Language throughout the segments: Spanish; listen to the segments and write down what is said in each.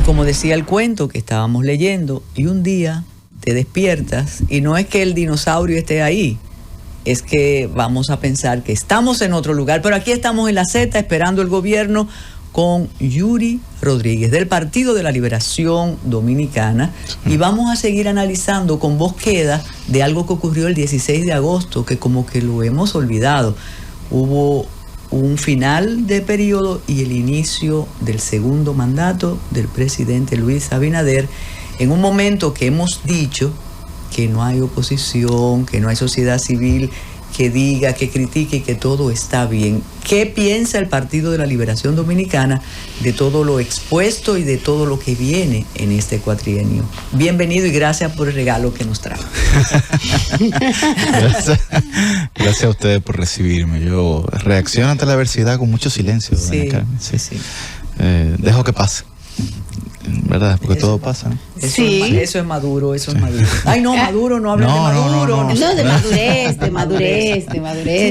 como decía el cuento que estábamos leyendo, y un día te despiertas y no es que el dinosaurio esté ahí, es que vamos a pensar que estamos en otro lugar, pero aquí estamos en la Z esperando el gobierno con Yuri Rodríguez del Partido de la Liberación Dominicana, y vamos a seguir analizando con voz queda de algo que ocurrió el 16 de agosto, que como que lo hemos olvidado. Hubo un final de periodo y el inicio del segundo mandato del presidente Luis Abinader, en un momento que hemos dicho que no hay oposición, que no hay sociedad civil que diga, que critique y que todo está bien. ¿Qué piensa el Partido de la Liberación Dominicana de todo lo expuesto y de todo lo que viene en este cuatrienio? Bienvenido y gracias por el regalo que nos trajo. Gracias a ustedes por recibirme. Yo reacciono ante la adversidad con mucho silencio. Sí. Dejo que pase. ¿Verdad? Porque todo pasa, ¿no? Eso es Maduro, eso es Maduro. Ay, no, Maduro, no hablen de Maduro. No, de madurez. Sí,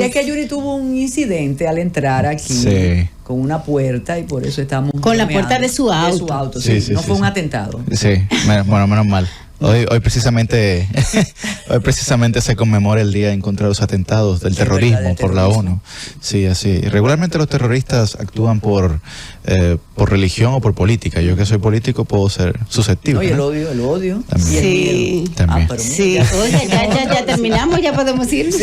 es que Yuri tuvo un incidente al entrar aquí con una puerta y por eso estamos... Con la puerta de su auto. No fue un atentado. Sí, bueno, menos mal. Hoy precisamente se conmemora el Día en contra de los atentados del terrorismo por la ONU. Sí, así. Regularmente los terroristas actúan por religión o por política. Yo que soy político puedo ser susceptible. Oye, el odio. También. Sí. También. Sí. Oye, ya terminamos, ya podemos ir.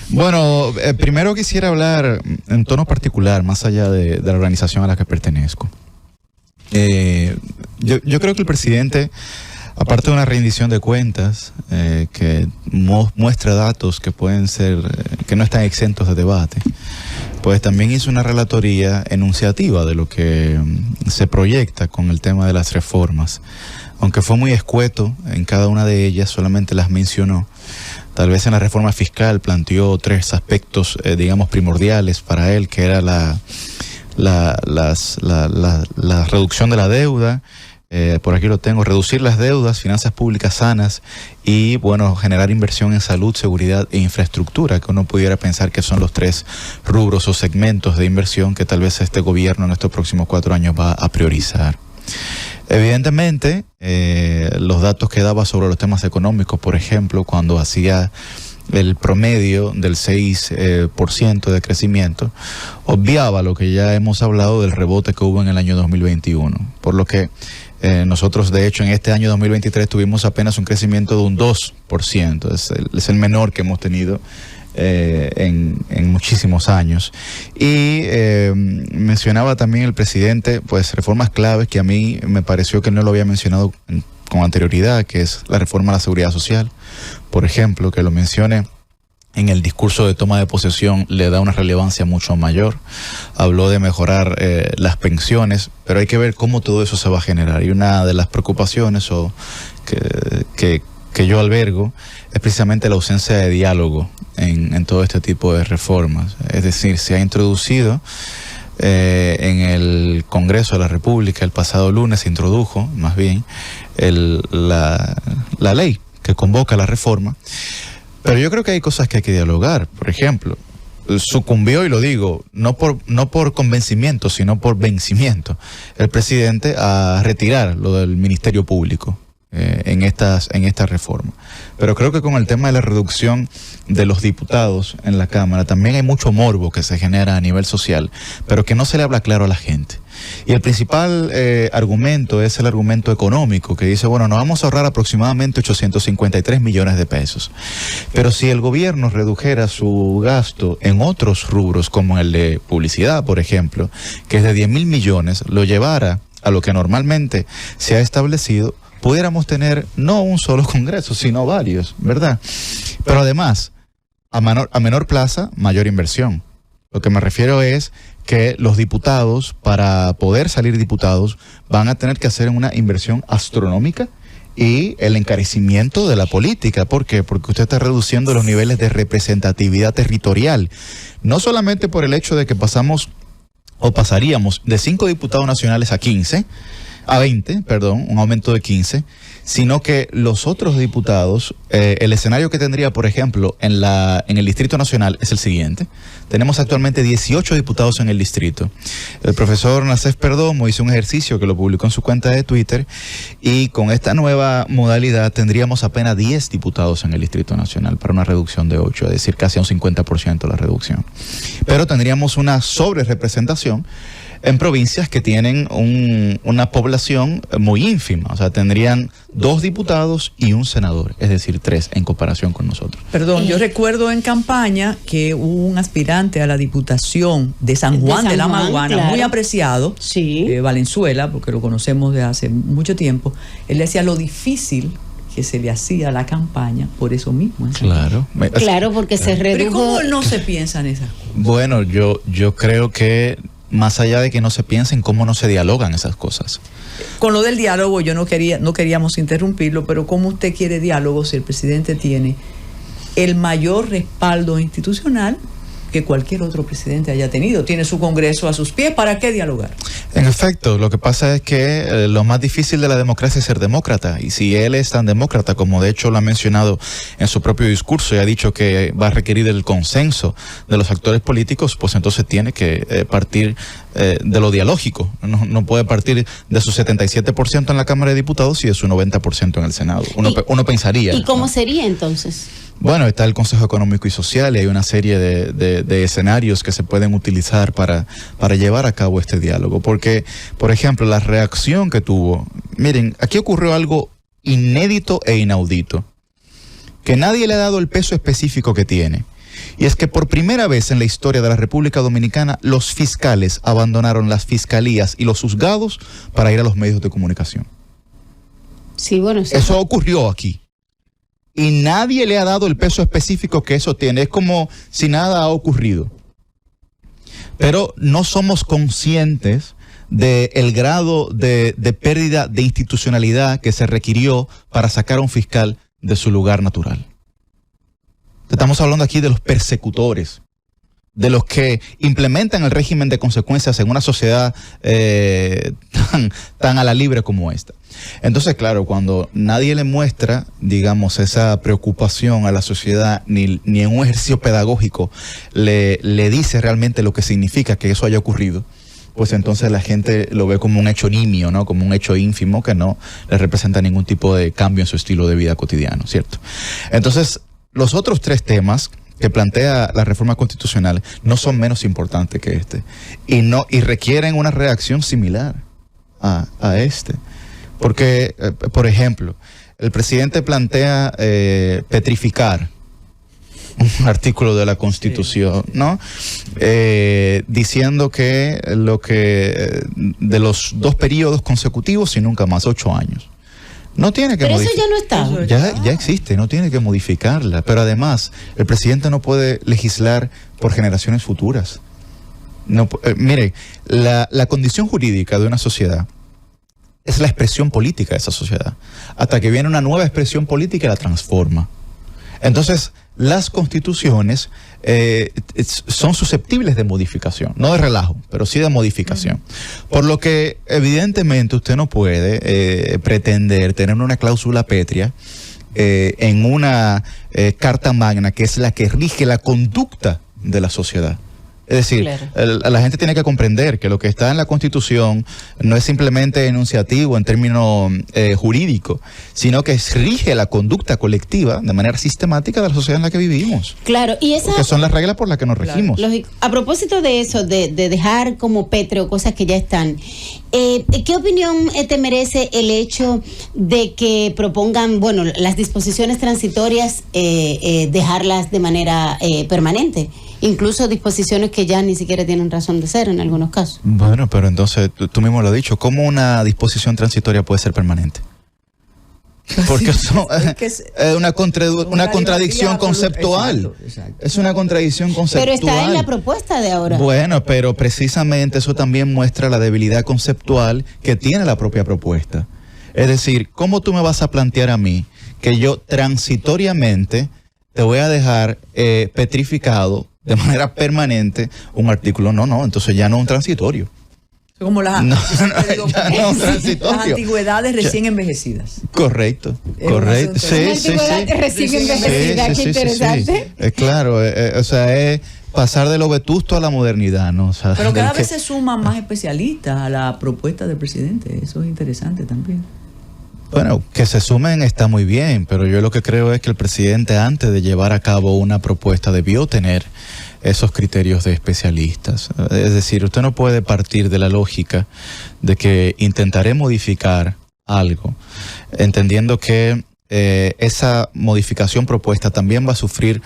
Bueno, primero quisiera hablar en tono particular, más allá de la organización a la que pertenezco. Yo creo que el presidente, aparte de una rendición de cuentas que muestra datos que pueden ser, que no están exentos de debate, pues también hizo una relatoría enunciativa de lo que se proyecta con el tema de las reformas. Aunque fue muy escueto en cada una de ellas, solamente las mencionó. Tal vez en la reforma fiscal planteó 3 aspectos, digamos, primordiales para él, que era la reducción de la deuda, por aquí lo tengo, reducir las deudas, finanzas públicas sanas y, bueno, generar inversión en salud, seguridad e infraestructura, que uno pudiera pensar que son los 3 rubros o segmentos de inversión que tal vez este gobierno en estos próximos 4 años va a priorizar. Evidentemente, los datos que daba sobre los temas económicos, por ejemplo, cuando hacía el promedio del 6% de crecimiento, obviaba lo que ya hemos hablado del rebote que hubo en el año 2021, por lo que nosotros de hecho en este año 2023 tuvimos apenas un crecimiento de un 2%, es el menor que hemos tenido en muchísimos años. Y mencionaba también el presidente pues reformas claves que a mí me pareció que no lo había mencionado con anterioridad, que es la reforma a la seguridad social, por ejemplo, que lo mencione en el discurso de toma de posesión le da una relevancia mucho mayor. Habló de mejorar las pensiones, pero hay que ver cómo todo eso se va a generar. Y una de las preocupaciones que yo albergo es precisamente la ausencia de diálogo en todo este tipo de reformas. Es decir, se ha introducido en el Congreso de la República el pasado lunes, se introdujo más bien la ley que convoca la reforma. Pero yo creo que hay cosas que hay que dialogar. Por ejemplo, sucumbió, y lo digo, no por convencimiento, sino por vencimiento, el presidente a retirar lo del Ministerio Público en esta reforma. Pero creo que con el tema de la reducción de los diputados en la Cámara también hay mucho morbo que se genera a nivel social, pero que no se le habla claro a la gente. Y el principal argumento es el argumento económico, que dice, bueno, nos vamos a ahorrar aproximadamente 853 millones de pesos. Pero si el gobierno redujera su gasto en otros rubros, como el de publicidad, por ejemplo, que es de 10.000 millones, lo llevara a lo que normalmente se ha establecido, pudiéramos tener no un solo congreso, sino varios, ¿verdad? Pero además, a menor plaza, mayor inversión. Lo que me refiero es que los diputados, para poder salir diputados, van a tener que hacer una inversión astronómica y el encarecimiento de la política. ¿Por qué? Porque usted está reduciendo los niveles de representatividad territorial. No solamente por el hecho de que pasaríamos de 5 diputados nacionales a 20, un aumento de 15, sino que los otros diputados, el escenario que tendría, por ejemplo, en el Distrito Nacional es el siguiente. Tenemos actualmente 18 diputados en el distrito. El profesor Nacef Perdomo hizo un ejercicio que lo publicó en su cuenta de Twitter, y con esta nueva modalidad tendríamos apenas 10 diputados en el Distrito Nacional para una reducción de 8, es decir, casi a un 50% la reducción. Pero tendríamos una sobrerepresentación en provincias que tienen una población muy ínfima. O sea, tendrían 2 diputados y un senador, es decir, 3 en comparación con nosotros. Perdón, yo recuerdo en campaña que hubo un aspirante a la diputación de San Juan de la Maguana, claro, muy apreciado, sí, Valenzuela, porque lo conocemos de hace mucho tiempo. Él decía lo difícil que se le hacía la campaña por eso mismo. Claro. Claro, porque se redujo. Pero ¿cómo no se piensa en esas cosas? Bueno, yo creo que más allá de que no se piensen, cómo no se dialogan esas cosas. Con lo del diálogo, no queríamos interrumpirlo, pero ¿cómo usted quiere diálogo si el presidente tiene el mayor respaldo institucional que cualquier otro presidente haya tenido? Tiene su Congreso a sus pies, ¿para qué dialogar? En efecto, lo que pasa es que lo más difícil de la democracia es ser demócrata, y si él es tan demócrata, como de hecho lo ha mencionado en su propio discurso y ha dicho que va a requerir el consenso de los actores políticos, pues entonces tiene que partir de lo dialógico. No puede partir de su 77% en la Cámara de Diputados y de su 90% en el Senado. Uno pensaría. ¿Y cómo sería entonces? Bueno, está el Consejo Económico y Social, y hay una serie de escenarios que se pueden utilizar para llevar a cabo este diálogo. Porque, por ejemplo, la reacción que tuvo... Miren, aquí ocurrió algo inédito e inaudito, que nadie le ha dado el peso específico que tiene. Y es que por primera vez en la historia de la República Dominicana, los fiscales abandonaron las fiscalías y los juzgados para ir a los medios de comunicación. Sí, bueno, sí. Eso ocurrió aquí. Y nadie le ha dado el peso específico que eso tiene. Es como si nada ha ocurrido. Pero no somos conscientes del grado de pérdida de institucionalidad que se requirió para sacar a un fiscal de su lugar natural. Estamos hablando aquí de los persecutores, de los que implementan el régimen de consecuencias en una sociedad tan a la libre como esta. Entonces, claro, cuando nadie le muestra, digamos, esa preocupación a la sociedad, ni en un ejercicio pedagógico le dice realmente lo que significa que eso haya ocurrido, pues entonces la gente lo ve como un hecho nimio, ¿no? Como un hecho ínfimo que no le representa ningún tipo de cambio en su estilo de vida cotidiano, ¿cierto? Entonces, los otros 3 temas que plantea la reforma constitucional no son menos importantes que este, y requieren una reacción similar a este. Porque, por ejemplo, el presidente plantea petrificar un artículo de la Constitución, ¿no? Diciendo que de los 2 periodos consecutivos y nunca más 8 años. No tiene que Pero eso ya no está. Ya existe, no tiene que modificarla. Pero además, el presidente no puede legislar por generaciones futuras. No, mire, la condición jurídica de una sociedad es la expresión política de esa sociedad. Hasta que viene una nueva expresión política y la transforma. Entonces, las constituciones son susceptibles de modificación, no de relajo, pero sí de modificación. Por lo que, evidentemente, usted no puede pretender tener una cláusula pétrea en una carta magna que es la que rige la conducta de la sociedad. Es decir, claro, la gente tiene que comprender que lo que está en la Constitución no es simplemente enunciativo en términos jurídicos, sino que rige la conducta colectiva de manera sistemática de la sociedad en la que vivimos. Claro, y esas que son las reglas por las que nos regimos. Lógico. A propósito de eso, de dejar como pétreo cosas que ya están, ¿qué opinión te merece el hecho de que propongan, bueno, las disposiciones transitorias, dejarlas de manera permanente? Incluso disposiciones que ya ni siquiera tienen razón de ser en algunos casos. Bueno, pero entonces, tú mismo lo has dicho, ¿cómo una disposición transitoria puede ser permanente? Porque es una contradicción conceptual. Exacto. Es una contradicción conceptual. Pero está en la propuesta de ahora. Bueno, pero precisamente eso también muestra la debilidad conceptual que tiene la propia propuesta. Es decir, ¿cómo tú me vas a plantear a mí que yo transitoriamente te voy a dejar petrificado de manera permanente un artículo? No, entonces ya no es un transitorio. Como las, las antigüedades recién envejecidas. Correcto. Sí. Recién envejecida, qué interesante. Claro, o sea, es pasar de lo vetusto a la modernidad, ¿no? O sea, pero cada vez se suman más especialistas a la propuesta del presidente. Eso es interesante también. Bueno, que se sumen está muy bien, pero yo lo que creo es que el presidente, antes de llevar a cabo una propuesta, debió tener esos criterios de especialistas. Es decir, usted no puede partir de la lógica de que intentaré modificar algo, entendiendo que esa modificación propuesta también va a sufrir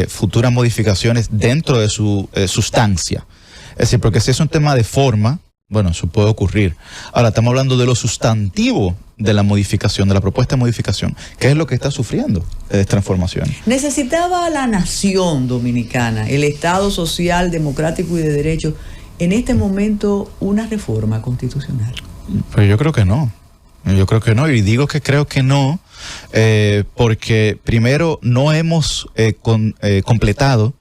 futuras modificaciones dentro de su sustancia. Es decir, porque si es un tema de forma, bueno, eso puede ocurrir. Ahora, estamos hablando de lo sustantivo de la modificación, de la propuesta de modificación, que es lo que está sufriendo transformación. ¿Necesitaba la nación dominicana, el Estado social, democrático y de derecho, en este momento una reforma constitucional? Pues yo creo que no. Yo creo que no, y digo que creo que no, porque primero no hemos completado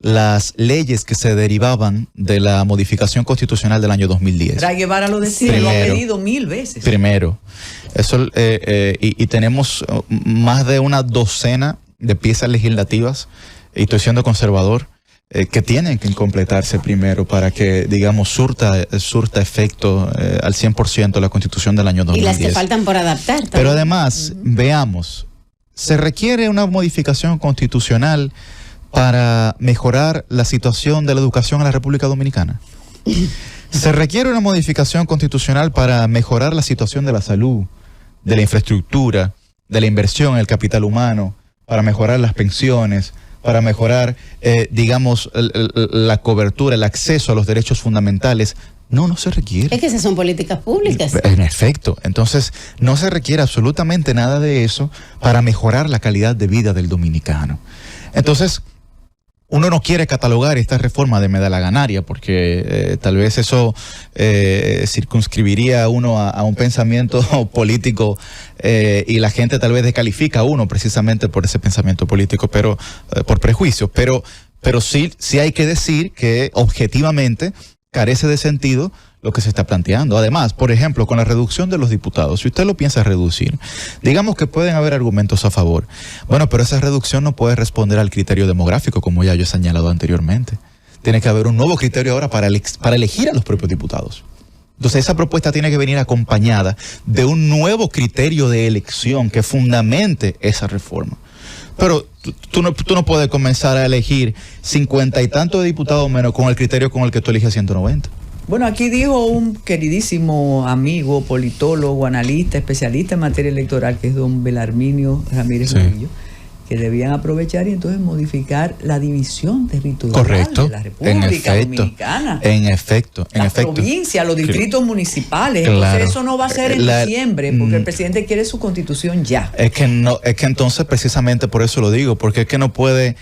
las leyes que se derivaban de la modificación constitucional del año 2010. Ray Guevara lo decía, lo ha pedido 1000 veces. Primero, eso, y tenemos más de una docena de piezas legislativas, y estoy siendo conservador, que tienen que completarse primero para que, digamos, surta efecto al 100% la Constitución del año 2010. Y las que faltan por adaptar también. Pero además, veamos, se requiere una modificación constitucional para mejorar la situación de la educación en la República Dominicana. Se requiere una modificación constitucional para mejorar la situación de la salud, de la infraestructura, de la inversión en el capital humano, para mejorar las pensiones, para mejorar, digamos, la cobertura, el acceso a los derechos fundamentales. No se requiere. Es que esas son políticas públicas. En efecto. Entonces, no se requiere absolutamente nada de eso para mejorar la calidad de vida del dominicano. Entonces, uno no quiere catalogar esta reforma de medalaganaria porque tal vez eso circunscribiría a uno a un pensamiento político y la gente tal vez descalifica a uno precisamente por ese pensamiento político, pero por prejuicio. Pero sí hay que decir que objetivamente carece de sentido lo que se está planteando. Además, por ejemplo, con la reducción de los diputados, si usted lo piensa reducir, digamos que pueden haber argumentos a favor. Bueno, pero esa reducción no puede responder al criterio demográfico, como ya yo he señalado anteriormente. Tiene que haber un nuevo criterio ahora para elegir a los propios diputados. Entonces, esa propuesta tiene que venir acompañada de un nuevo criterio de elección que fundamente esa reforma. Pero tú no puedes comenzar a elegir 50 y tantos diputados menos con el criterio con el que tú eliges 190. Bueno, aquí dijo un queridísimo amigo, politólogo, analista, especialista en materia electoral, que es don Belarminio Ramírez Murillo, que debían aprovechar y entonces modificar la división territorial de la República Dominicana. En efecto. Las provincias, los distritos municipales. Claro. Entonces eso no va a ser en diciembre, porque el presidente quiere su constitución ya. Es que entonces precisamente por eso lo digo, porque es que no puede,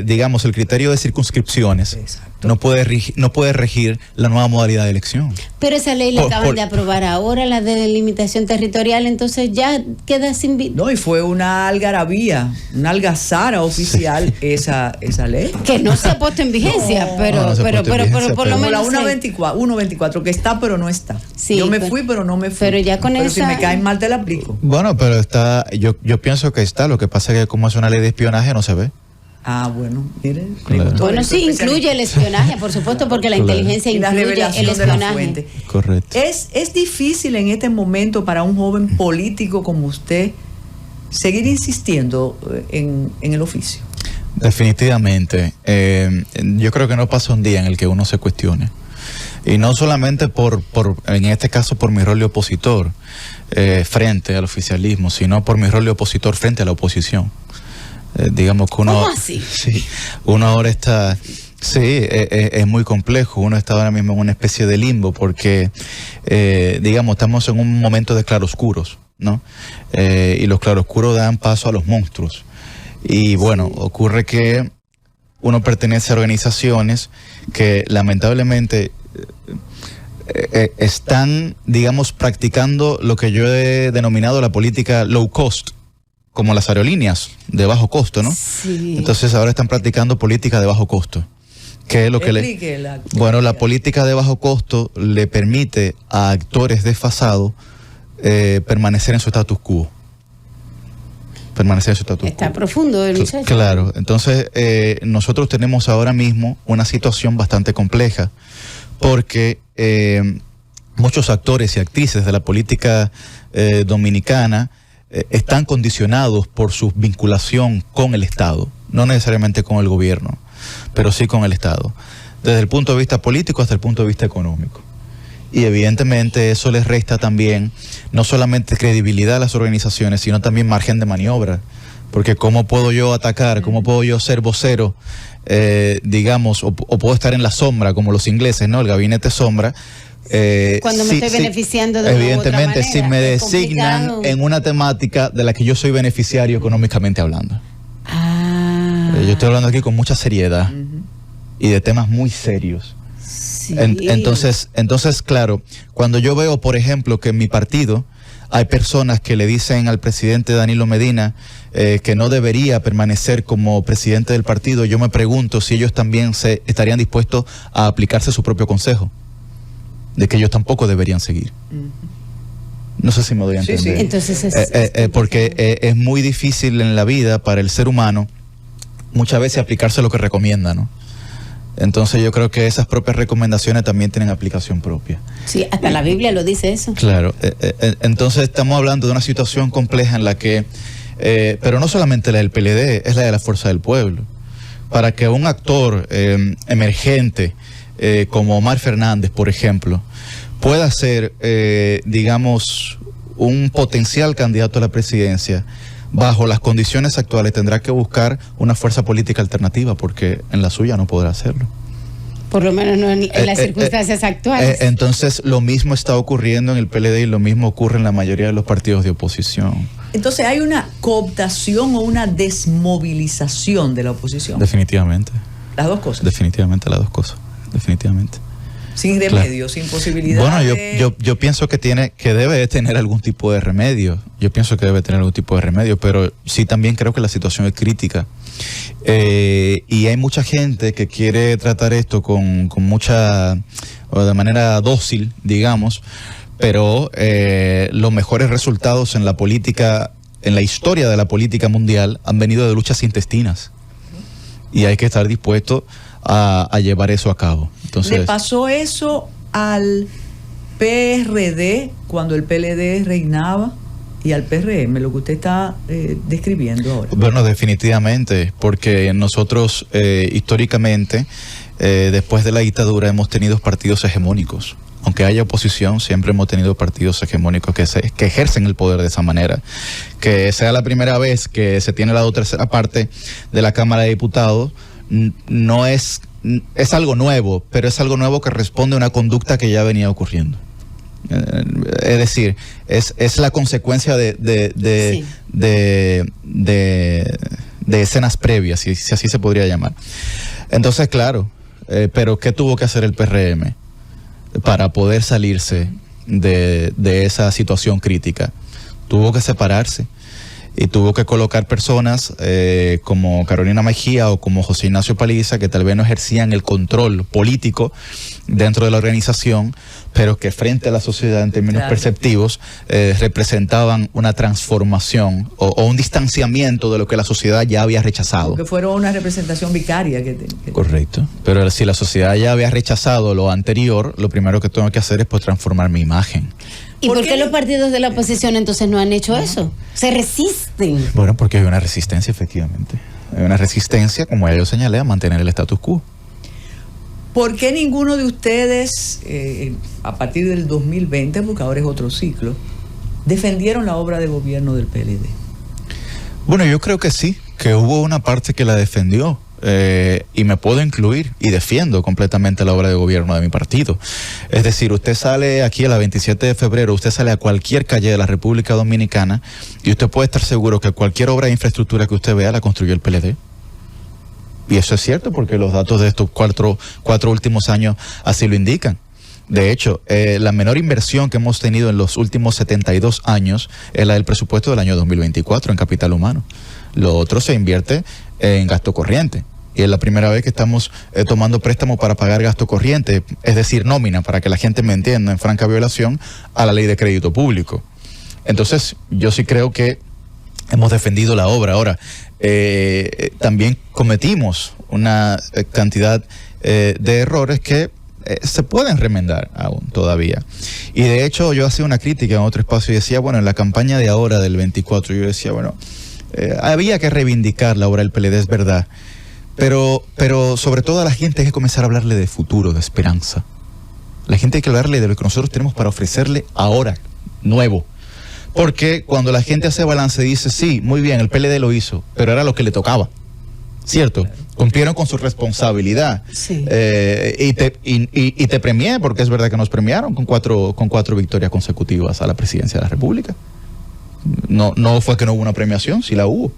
digamos, el criterio de circunscripciones. Exacto. No puede regir la nueva modalidad de elección. Pero esa ley la acaban de aprobar ahora, la de delimitación territorial, entonces ya queda sin... No, y fue una algarabía, una algazara oficial esa ley. Que no se ha puesto en vigencia, pero por lo menos... La 124, que está pero no está. Sí, yo me fui pero no me fui. Pero ya con pero esa... si me caen mal te la aplico. Bueno, pero está, yo pienso que está, lo que pasa es que como es una ley de espionaje no se ve. Ah, bueno, miren. Claro. Bueno, sí, incluye el espionaje, por supuesto, porque la inteligencia incluye el espionaje. Correcto. Es difícil en este momento para un joven político como usted seguir insistiendo en el oficio. Definitivamente. Yo creo que no pasa un día en el que uno se cuestione. Y no solamente en este caso por mi rol de opositor frente al oficialismo, sino por mi rol de opositor frente a la oposición. Digamos que uno... ¿Cómo así? Sí, uno ahora está... Sí, es muy complejo. Uno está ahora mismo en una especie de limbo porque, digamos, estamos en un momento de claroscuros, ¿no? Y los claroscuros dan paso a los monstruos. Y bueno, ocurre que uno pertenece a organizaciones que lamentablemente están, digamos, practicando lo que yo he denominado la política low cost, como las aerolíneas de bajo costo, ¿no? Sí. Entonces ahora están practicando política de bajo costo. ¿Qué es lo que Bueno, la política de bajo costo le permite a actores desfasados permanecer en su status quo. Está profundo el muchacho. Claro, entonces nosotros tenemos ahora mismo una situación bastante compleja porque muchos actores y actrices de la política dominicana están condicionados por su vinculación con el Estado, no necesariamente con el gobierno, pero sí con el Estado, desde el punto de vista político hasta el punto de vista económico. Y evidentemente eso les resta también no solamente credibilidad a las organizaciones, sino también margen de maniobra. Porque ¿cómo puedo yo atacar? ¿Cómo puedo yo ser vocero? Digamos, o puedo estar en la sombra, como los ingleses, ¿no? El gabinete sombra. Cuando me estoy beneficiando de evidentemente, una u otra manera, si me designan en una temática de la que yo soy beneficiario económicamente hablando. Yo estoy hablando aquí con mucha seriedad y de temas muy serios. Sí. Entonces, claro, cuando yo veo, por ejemplo, que en mi partido hay personas que le dicen al presidente Danilo Medina que no debería permanecer como presidente del partido, yo me pregunto si ellos también estarían dispuestos a aplicarse su propio consejo, de que ellos tampoco deberían seguir. No sé si me doy a entender. Sí. Entonces porque es muy difícil en la vida para el ser humano muchas veces aplicarse lo que recomienda, ¿no? Entonces yo creo que esas propias recomendaciones también tienen aplicación propia. Sí, hasta la Biblia lo dice eso. Claro, entonces estamos hablando de una situación compleja en la que, pero no solamente la del PLD, es la de la Fuerza del Pueblo. Para que un actor emergente como Omar Fernández, por ejemplo, pueda ser, digamos, un potencial candidato a la presidencia, bajo las condiciones actuales tendrá que buscar una fuerza política alternativa, porque en la suya no podrá hacerlo. Por lo menos no en las circunstancias actuales. Entonces lo mismo está ocurriendo en el PLD y lo mismo ocurre en la mayoría de los partidos de oposición. Entonces hay una cooptación o una desmovilización de la oposición. Definitivamente. Las dos cosas. Definitivamente las dos cosas. Definitivamente. Sin remedio, sin posibilidad. Bueno, yo pienso que debe tener algún tipo de remedio. Pero sí también creo que la situación es crítica. Y hay mucha gente que quiere tratar esto con mucha, o de manera dócil, digamos, pero los mejores resultados en la política, en la historia de la política mundial, han venido de luchas intestinas. Y hay que estar dispuesto a llevar eso a cabo. Entonces, ¿le pasó eso al PRD cuando el PLD reinaba y al PRM, lo que usted está describiendo ahora? Bueno, definitivamente, porque nosotros históricamente, después de la dictadura, hemos tenido partidos hegemónicos. Aunque haya oposición, siempre hemos tenido partidos hegemónicos que ejercen el poder de esa manera. Que sea la primera vez que se tiene la tercera parte de la Cámara de Diputados, no es algo nuevo, pero es algo nuevo que responde a una conducta que ya venía ocurriendo. Es decir, es la consecuencia de escenas previas, si así se podría llamar. Entonces, claro, pero ¿qué tuvo que hacer el PRM para poder salirse de esa situación crítica? Tuvo que separarse y tuvo que colocar personas como Carolina Mejía o como José Ignacio Paliza, que tal vez no ejercían el control político dentro de la organización, pero que frente a la sociedad en términos perceptivos representaban una transformación o un distanciamiento de lo que la sociedad ya había rechazado. Que fueron una representación vicaria. Correcto, pero si la sociedad ya había rechazado lo anterior, lo primero que tengo que hacer es pues transformar mi imagen. ¿Y por qué los partidos de la oposición entonces no han hecho eso? Se resisten. Bueno, porque hay una resistencia, efectivamente. Hay una resistencia, como ya yo señalé, a mantener el status quo. ¿Por qué ninguno de ustedes, a partir del 2020, porque ahora es otro ciclo, defendieron la obra de gobierno del PLD? Bueno, yo creo que sí, que hubo una parte que la defendió. Y me puedo incluir y defiendo completamente la obra de gobierno de mi partido. Es decir, usted sale aquí a la 27 de febrero, usted sale a cualquier calle de la República Dominicana y usted puede estar seguro que cualquier obra de infraestructura que usted vea la construyó el PLD. Y eso es cierto porque los datos de estos cuatro últimos años así lo indican. De hecho, la menor inversión que hemos tenido en los últimos 72 años es la del presupuesto del año 2024 en capital humano. Lo otro se invierte en gasto corriente. Y es la primera vez que estamos tomando préstamo para pagar gasto corriente, es decir, nómina, para que la gente me entienda, en franca violación a la ley de crédito público. Entonces, yo sí creo que hemos defendido la obra. Ahora, también cometimos una cantidad de errores que se pueden remendar aún todavía. Y de hecho, yo hacía una crítica en otro espacio y decía, bueno, en la campaña de ahora del 24, yo decía, bueno, había que reivindicar la obra del PLD, es verdad. Pero sobre todo a la gente hay que comenzar a hablarle de futuro, de esperanza. La gente hay que hablarle de lo que nosotros tenemos para ofrecerle ahora, nuevo. Porque cuando la gente hace balance dice, sí, muy bien, el PLD lo hizo, pero era lo que le tocaba. ¿Cierto? Cumplieron con su responsabilidad. Sí. Y te premié, porque es verdad que nos premiaron con cuatro victorias consecutivas a la presidencia de la República. No fue que no hubo una premiación, sí la hubo.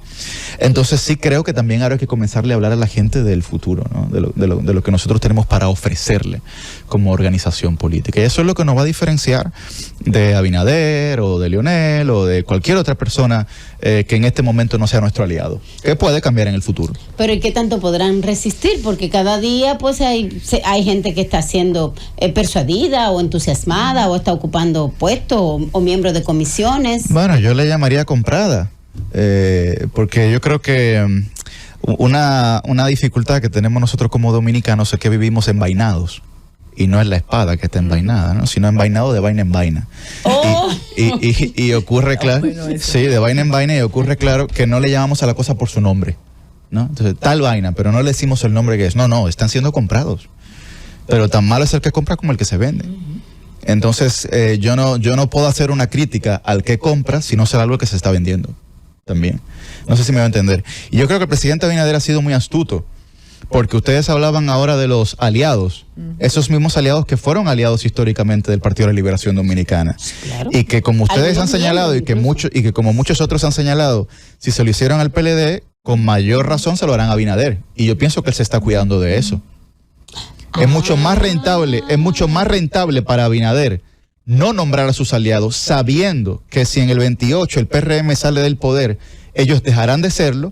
Entonces sí creo que también ahora hay que comenzarle a hablar a la gente del futuro, ¿no? de lo que nosotros tenemos para ofrecerle como organización política. Y eso es lo que nos va a diferenciar de Abinader o de Leonel o de cualquier otra persona que en este momento no sea nuestro aliado, que puede cambiar en el futuro. Pero ¿y qué tanto podrán resistir? Porque cada día pues hay gente que está siendo persuadida o entusiasmada o está ocupando puestos o miembros de comisiones. Bueno, yo le llamaría comprada, porque yo creo que una dificultad que tenemos nosotros como dominicanos es que vivimos envainados. Y no es la espada que está envainada, ¿no? Sino envainado de vaina en vaina. Oh. Y ocurre claro, sí, de vaina en vaina, y ocurre claro que no le llamamos a la cosa por su nombre, ¿no? Entonces, tal vaina, pero no le decimos el nombre que es. No, están siendo comprados. Pero tan malo es el que compra como el que se vende. Entonces, yo no puedo hacer una crítica al que compra si no será algo que se está vendiendo también. No sé si me va a entender. Y yo creo que el presidente Abinader ha sido muy astuto, porque ustedes hablaban ahora de los aliados, esos mismos aliados que fueron aliados históricamente del Partido de la Liberación Dominicana. Claro. Y que como ustedes han señalado y que como muchos otros han señalado, si se lo hicieron al PLD, con mayor razón se lo harán a Abinader. Y yo pienso que él se está cuidando de eso. Es mucho más rentable para Abinader no nombrar a sus aliados, sabiendo que si en el 28 el PRM sale del poder, ellos dejarán de serlo,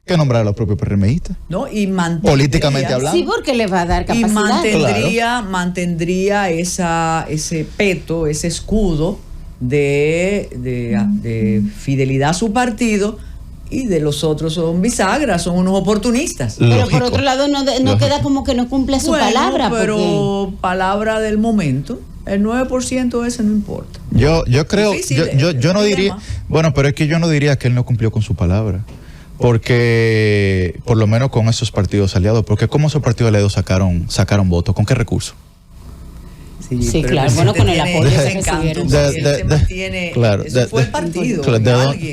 que nombrar a los propios PRMistas. No, y políticamente hablando. Sí, porque le va a dar capacidad. Y mantendría ese peto, ese escudo de fidelidad a su partido, y de los otros son bisagras, son unos oportunistas. Pero por otro lado no queda como que no cumple su palabra. Pero porque palabra del momento, el 9% ese no importa. Yo creo, yo no diría, bueno, pero es que yo no diría que él no cumplió con su palabra. Porque, por lo menos con esos partidos aliados, porque ¿cómo esos partidos aliados sacaron votos? ¿Con qué recurso? Sí, claro, bueno, con el apoyo que recibieron. Claro, eso fue el partido.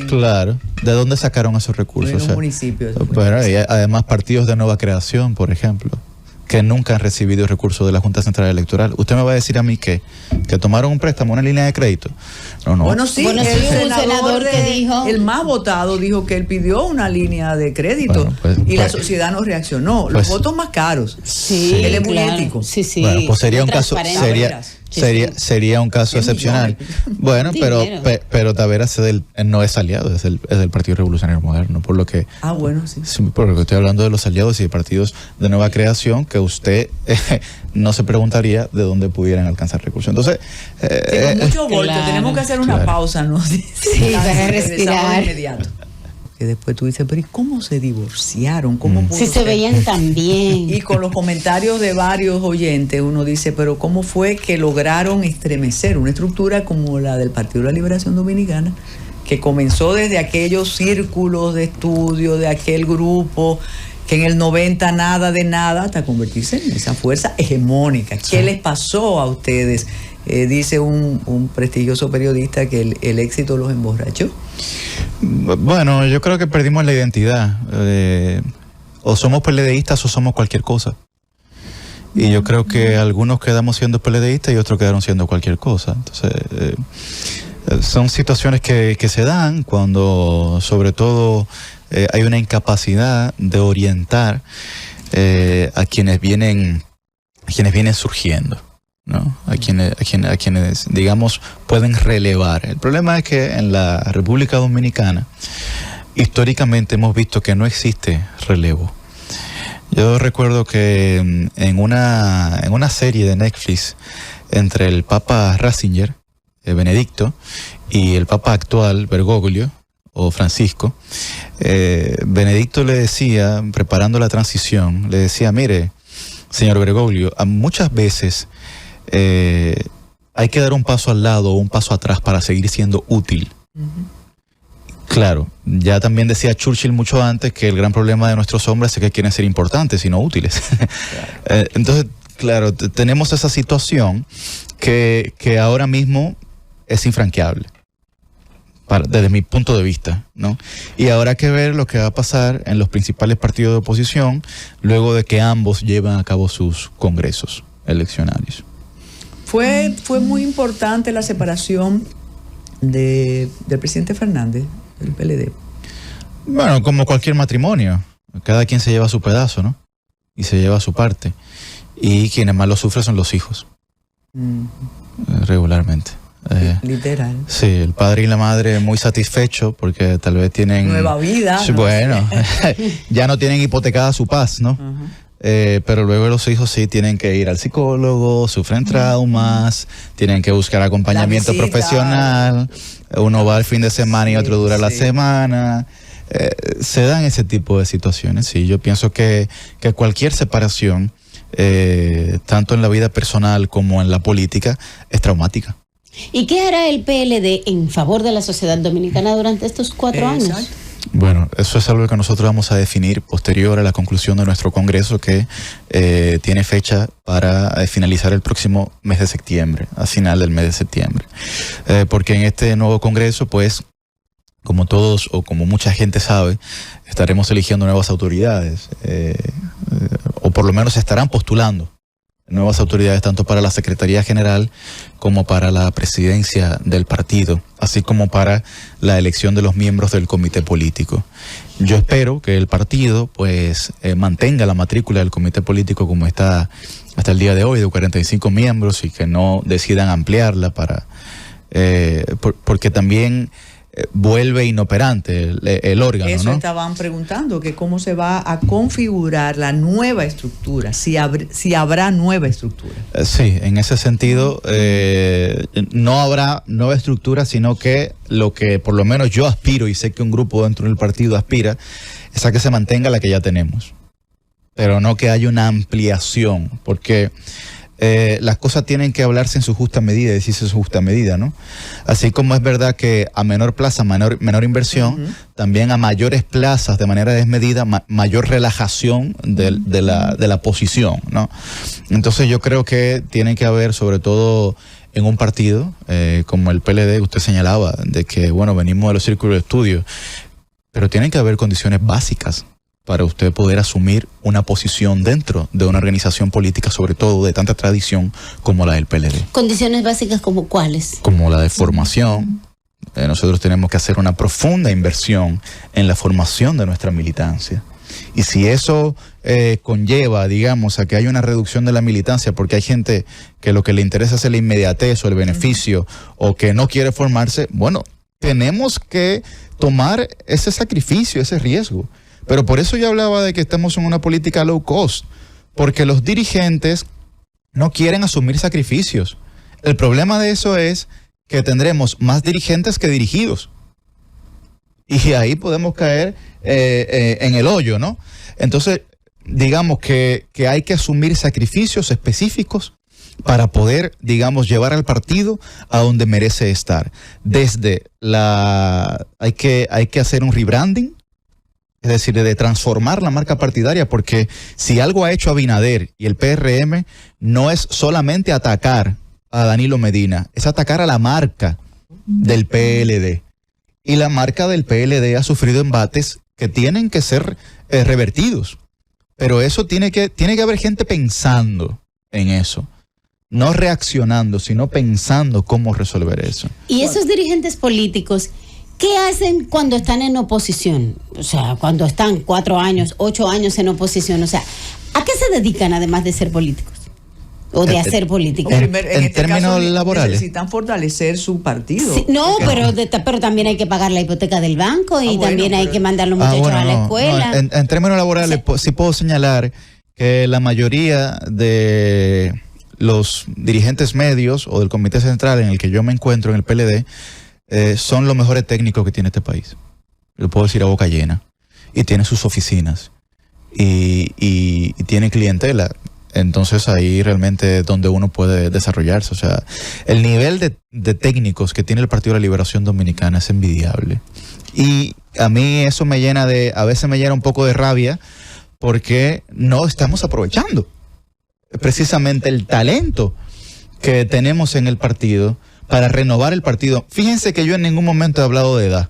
Claro, ¿de dónde sacaron esos recursos? En los municipios. Bueno, y además partidos de nueva creación, por ejemplo, que nunca han recibido recursos de la Junta Central Electoral. ¿Usted me va a decir a mí que tomaron un préstamo, una línea de crédito? No. Bueno, sí, un senador que dijo, el más votado dijo que él pidió una línea de crédito, y la sociedad no reaccionó. Los votos más caros. Sí, él es muy ético. Sí. Bueno, pues sería un caso, sería un caso excepcional. Bueno, pero Taveras no es aliado, es del Partido Revolucionario Moderno, por lo que. Bueno, sí. Por lo que estoy hablando de los aliados y de partidos de nueva tenemos que usted no se preguntaría de dónde pudieran alcanzar recursos. Entonces, con mucho golpe, tenemos que hacer una pausa, ¿no? Sí, para respirar. Inmediato. Que después tú dices, pero ¿y cómo se divorciaron? ¿Cómo si se veían tan bien? Y con los comentarios de varios oyentes, uno dice, pero ¿cómo fue que lograron estremecer una estructura como la del Partido de la Liberación Dominicana, que comenzó desde aquellos círculos de estudio, de aquel grupo, que en el 90 nada de nada, hasta convertirse en esa fuerza hegemónica? ¿Qué les pasó a ustedes? Dice un prestigioso periodista que el éxito los emborrachó. Bueno, yo creo que perdimos la identidad. O somos PLDistas o somos cualquier cosa. Y yo creo que algunos quedamos siendo PLDistas y otros quedaron siendo cualquier cosa. Entonces, son situaciones que se dan cuando, sobre todo, hay una incapacidad de orientar a quienes vienen surgiendo, ¿no? A quienes, digamos, pueden relevar. El problema es que en la República Dominicana históricamente hemos visto que no existe relevo. Yo recuerdo que en una serie de Netflix entre el Papa Ratzinger, Benedicto, y el Papa actual, Bergoglio, o Francisco, Benedicto le decía, preparando la transición, le decía, mire, señor Bergoglio, muchas veces hay que dar un paso al lado o un paso atrás para seguir siendo útil. Claro, ya también decía Churchill mucho antes que el gran problema de nuestros hombres es que quieren ser importantes y no útiles. Claro. Entonces, claro, tenemos esa situación que ahora mismo es infranqueable. Desde mi punto de vista, ¿no? Y ahora hay que ver lo que va a pasar en los principales partidos de oposición luego de que ambos lleven a cabo sus congresos eleccionarios. Fue muy importante la separación del presidente Fernández, del PLD. Bueno, como cualquier matrimonio, cada quien se lleva su pedazo, ¿no? Y se lleva su parte. Y quienes más lo sufren son los hijos. Regularmente. Literal. Sí, el padre y la madre muy satisfechos porque tal vez tienen... Nueva vida. Sí, bueno, ya no tienen hipotecada su paz, ¿no? Pero luego los hijos sí tienen que ir al psicólogo, sufren traumas, tienen que buscar acompañamiento profesional, uno va el fin de semana y otro dura la semana. Se dan ese tipo de situaciones, sí. Yo pienso que cualquier separación, tanto en la vida personal como en la política, es traumática. ¿Y qué hará el PLD en favor de la sociedad dominicana durante estos 4 años? Bueno, eso es algo que nosotros vamos a definir posterior a la conclusión de nuestro congreso que tiene fecha para finalizar el próximo mes de septiembre, a final del mes de septiembre. Porque en este nuevo congreso, pues, como todos o como mucha gente sabe, estaremos eligiendo nuevas autoridades, o por lo menos se estarán postulando nuevas autoridades tanto para la Secretaría General como para la presidencia del partido, así como para la elección de los miembros del comité político. Yo espero que el partido pues mantenga la matrícula del comité político como está hasta el día de hoy, de 45 miembros, y que no decidan ampliarla porque también vuelve inoperante el órgano. Eso, ¿no? Estaban preguntando que cómo se va a configurar la nueva estructura, si habrá nueva estructura. Sí, en ese sentido no habrá nueva estructura, sino que lo que por lo menos yo aspiro, y sé que un grupo dentro del partido aspira, es a que se mantenga la que ya tenemos, pero no que haya una ampliación, porque las cosas tienen que hablarse en su justa medida, decirse su justa medida, ¿no? Así como es verdad que a menor plaza, menor inversión, también a mayores plazas de manera desmedida, mayor relajación de la posición, ¿no? Entonces yo creo que tiene que haber, sobre todo en un partido como el PLD, que usted señalaba, de que, bueno, venimos de los círculos de estudio, pero tienen que haber condiciones básicas para usted poder asumir una posición dentro de una organización política, sobre todo de tanta tradición como la del PLD. ¿Condiciones básicas como cuáles? Como la de formación. Nosotros tenemos que hacer una profunda inversión en la formación de nuestra militancia. Y si eso conlleva, digamos, a que haya una reducción de la militancia, porque hay gente que lo que le interesa es la inmediatez o el beneficio, o que no quiere formarse, bueno, tenemos que tomar ese sacrificio, ese riesgo. Pero por eso yo hablaba de que estamos en una política low cost, porque los dirigentes no quieren asumir sacrificios. El problema de eso es que tendremos más dirigentes que dirigidos. Y ahí podemos caer en el hoyo, ¿no? Entonces, digamos que hay que asumir sacrificios específicos para poder, digamos, llevar al partido a donde merece estar. Hay que hacer un rebranding, es decir, de transformar la marca partidaria, porque si algo ha hecho Abinader y el PRM no es solamente atacar a Danilo Medina, es atacar a la marca del PLD. Y la marca del PLD ha sufrido embates que tienen que ser revertidos. Pero eso tiene que haber gente pensando en eso. No reaccionando, sino pensando cómo resolver eso. Y esos dirigentes políticos, ¿qué hacen cuando están en oposición? O sea, cuando están 4 años, 8 años en oposición. O sea, ¿a qué se dedican además de ser políticos? o de hacer política. En términos laborales. Necesitan fortalecer su partido. Sí, no, pero también hay que pagar la hipoteca del banco y también hay que mandar a los muchachos a la escuela. No. En términos laborales, sí puedo señalar que la mayoría de los dirigentes medios o del comité central en el que yo me encuentro en el PLD son los mejores técnicos que tiene este país. Lo puedo decir a boca llena. Y tiene sus oficinas. Y tiene clientela. Entonces ahí realmente es donde uno puede desarrollarse. O sea, el nivel de técnicos que tiene el Partido de la Liberación Dominicana es envidiable. Y a mí eso a veces me llena un poco de rabia porque no estamos aprovechando precisamente el talento que tenemos en el partido para renovar el partido. Fíjense que yo en ningún momento he hablado de edad.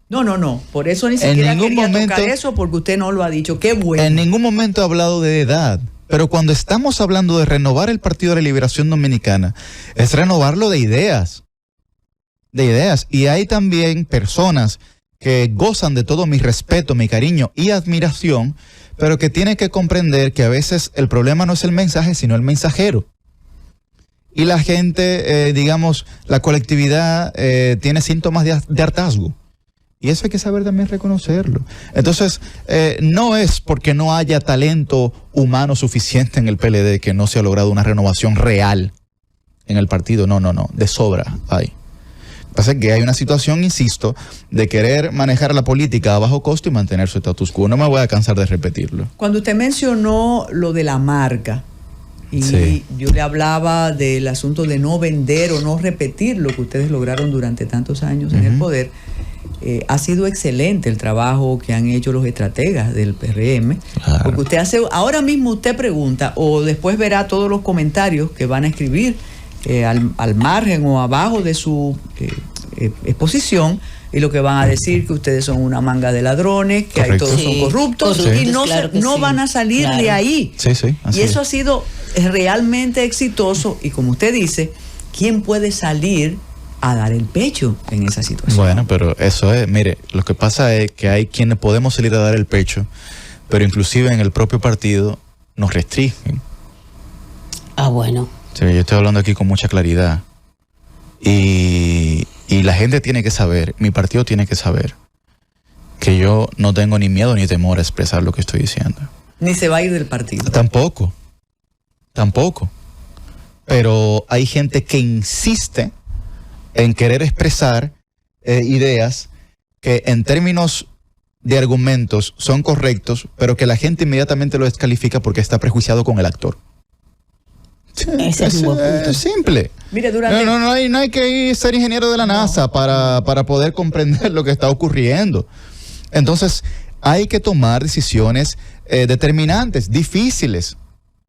No. Por eso ni siquiera quería tocar eso, porque usted no lo ha dicho. Qué bueno. En ningún momento he hablado de edad. Pero cuando estamos hablando de renovar el Partido de la Liberación Dominicana, es renovarlo de ideas. De ideas. Y hay también personas que gozan de todo mi respeto, mi cariño y admiración, pero que tienen que comprender que a veces el problema no es el mensaje, sino el mensajero. Y la gente, la colectividad tiene síntomas de hartazgo. Y eso hay que saber también reconocerlo. Entonces, no es porque no haya talento humano suficiente en el PLD que no se ha logrado una renovación real en el partido. No. De sobra hay. Lo que pasa es que hay una situación, insisto, de querer manejar la política a bajo costo y mantener su status quo. No me voy a cansar de repetirlo. Cuando usted mencionó lo de la marca, y sí, yo le hablaba del asunto de no vender o no repetir lo que ustedes lograron durante tantos años en el poder, ha sido excelente el trabajo que han hecho los estrategas del PRM, claro, porque usted ahora mismo usted pregunta o después verá todos los comentarios que van a escribir al margen o abajo de su exposición, y lo que van a decir que ustedes son una manga de ladrones, que ahí todos son corruptos, y no van a salir de ahí. Sí, y eso ha sido realmente exitoso, y como usted dice, ¿quién puede salir a dar el pecho en esa situación? Bueno, pero eso es, mire, lo que pasa es que hay quienes podemos salir a dar el pecho, pero inclusive en el propio partido nos restringen. Bueno. Sí, yo estoy hablando aquí con mucha claridad. Y la gente tiene que saber, mi partido tiene que saber, que yo no tengo ni miedo ni temor a expresar lo que estoy diciendo. Ni se va a ir del partido. Tampoco. Pero hay gente que insiste en querer expresar ideas que en términos de argumentos son correctos, pero que la gente inmediatamente lo descalifica porque está prejuiciado con el actor. Ese es un buen punto. Simple. Mire, no hay que ser ingeniero de la NASA para poder comprender lo que está ocurriendo. Entonces, hay que tomar decisiones determinantes, difíciles.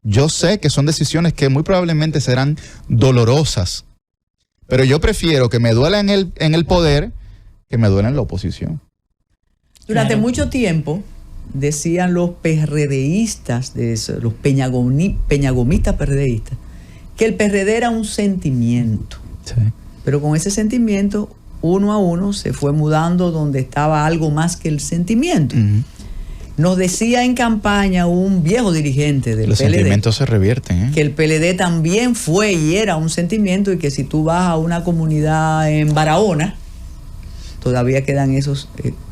Yo sé que son decisiones que muy probablemente serán dolorosas, pero yo prefiero que me duela en el poder que me duela en la oposición. Durante mucho tiempo decían los PRDistas, los peñagomistas PRDistas, que el PRD era un sentimiento. Sí. Pero con ese sentimiento, uno a uno se fue mudando donde estaba algo más que el sentimiento. Uh-huh. Nos decía en campaña un viejo dirigente del PLD. Los sentimientos se revierten. Que el PLD también fue y era un sentimiento, y que si tú vas a una comunidad en Barahona, todavía quedan esos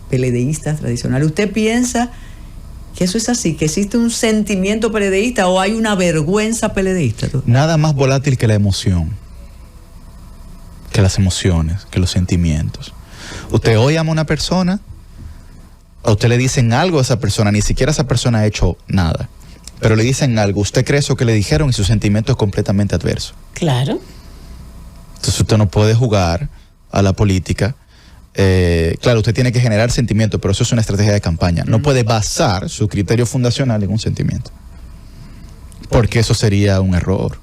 PLDistas tradicionales. ¿Usted piensa que eso es así? ¿Que existe un sentimiento PLDista o hay una vergüenza PLDista? Nada más volátil que la emoción, que las emociones, que los sentimientos. Usted hoy ama a una persona, a usted le dicen algo a esa persona, ni siquiera esa persona ha hecho nada, pero le dicen algo, usted cree eso que le dijeron y su sentimiento es completamente adverso. Claro. Entonces usted no puede jugar a la política. Claro, usted tiene que generar sentimiento, pero eso es una estrategia de campaña. No puede basar su criterio fundacional en un sentimiento, porque eso sería un error.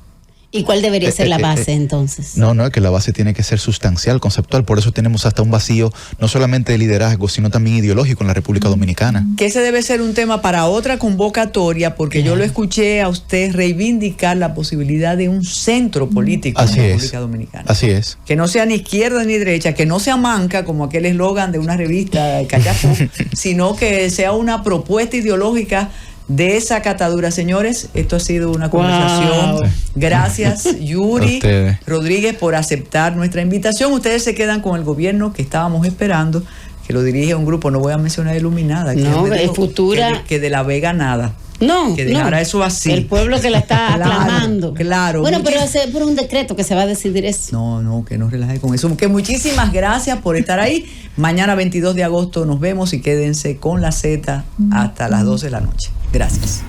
¿Y cuál debería ser la base entonces? No, es que la base tiene que ser sustancial, conceptual. Por eso tenemos hasta un vacío, no solamente de liderazgo, sino también ideológico en la República Dominicana. Que ese debe ser un tema para otra convocatoria, porque yo lo escuché a usted reivindicar la posibilidad de un centro político en la República Dominicana. Así es. Que no sea ni izquierda ni derecha, que no sea manca, como aquel eslogan de una revista de Cachacú, sino que sea una propuesta ideológica de esa catadura. Señores, esto ha sido una conversación. Wow. Gracias, Yuri ustedes. Rodríguez, por aceptar nuestra invitación. Ustedes se quedan con el gobierno que estábamos esperando, que lo dirige un grupo, no voy a mencionar Iluminada, No, que es Futura. que de la Vega nada. No, Que dejara no. eso así. El pueblo que la está Claro, aclamando. claro. Bueno, pero es por un decreto que se va a decidir eso. No, que no relaje con eso. Que muchísimas gracias por estar ahí. Mañana 22 de agosto nos vemos y quédense con la Z hasta las 12 de la noche. Gracias.